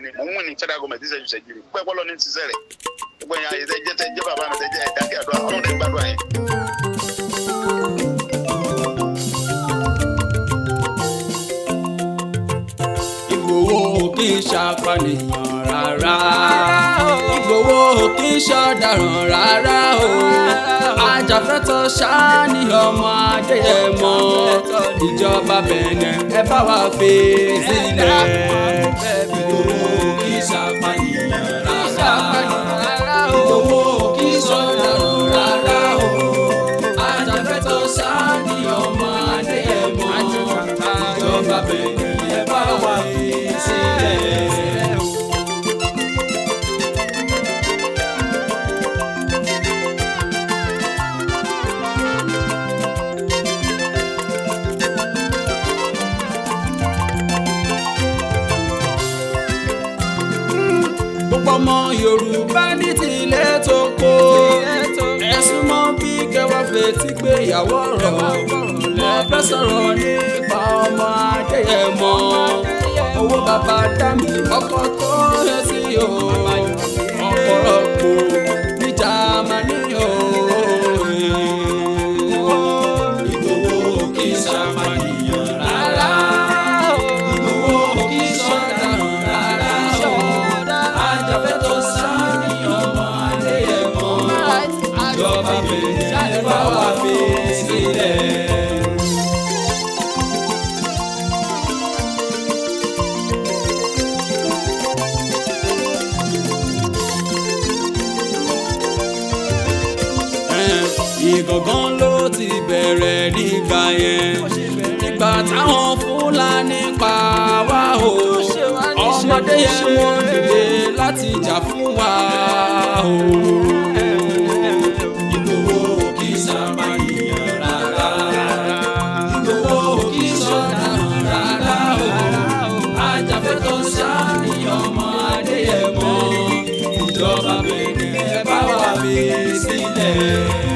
ni mo mu ni federal government say you say jiri pe ko lo ni ti sere gbo yan aye je baba na je dake ado Ọlọ́run de gbadun ayin Ìgbòho kì í ṣàpànìyàn rárá Ìgbòho kì í ṣọ̀daràn rárá o ajàfẹ́tọ̀ọ́ ṣáá ni ọmọ Adéyẹmọ ìjọba Benin ẹ bá wa fèsì sílẹ̀. Ìgbòho kì í ṣàpànìyàn rárá Ìgbòho kì í ṣọ̀daràn rárá o ajàfẹ́tọ̀ọ́ ṣáá ni ọmọ Adéyẹmọ ìjọba Benin ẹ bá wa fèsì sílẹ̀. Ọmọ Yorùbá ní tilẹ̀ tó kó ẹ̀sùn mọ́ bí kẹwàá fetí gbéyàwó rọ̀ wọ́n fẹ́ sọ̀rọ̀ nípa ọmọ Adéyẹmọ owó bàbá Dámì ọkọ̀ tó yẹ sí o ọ̀pọ̀lọpọ̀ ní Jámánì o. Ìgbòho kì í ṣàpànìyàn rárá Ìgbòho kì í ṣọ̀daràn rárá ajàfẹ́tọ̀ọ́ ṣáá ni ọmọ Adéyẹmọ ìjọba Benin ẹ bá wa fèsì sílẹ̀. Ìgangan ló ti bẹ̀rẹ̀ nígbà yẹn nígbà táwọn Fúlàní pa wá o ọmọdé yẹn wọ́n dìde láti jà fún wa o. Ìgbòho kì í ṣàpànìyàn rárá Ìgbòho kì í ṣọ̀daràn rárá o ajàfẹ́tọ̀ọ́ ṣáá ni ọmọ Adéyẹmọ ìjọba Benin ẹ bá wa fèsì sílẹ̀.